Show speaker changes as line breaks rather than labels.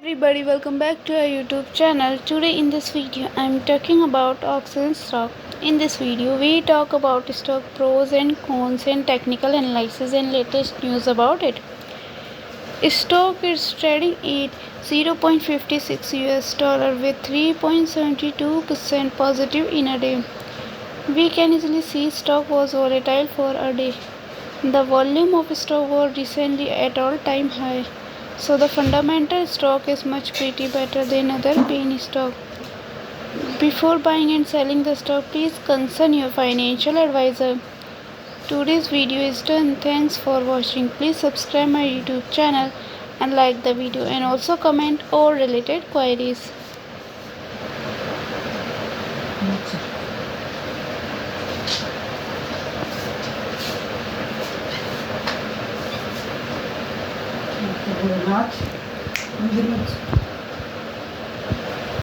Everybody, welcome back to our YouTube channel. Today in this video I am talking about Ocugen stock. In this video we talk about stock pros and cons and technical analysis and latest news about it. Stock is trading at 0.56 US dollar with 3.72% positive in a day. We can easily see stock was volatile for a day. The volume of stock was recently at all-time high. So the fundamental stock is much pretty better than other penny stock. Before buying and selling the stock, please consult your financial advisor. Today's video is done. Thanks for watching. Please subscribe my YouTube channel and like the video and also comment all related queries.
Not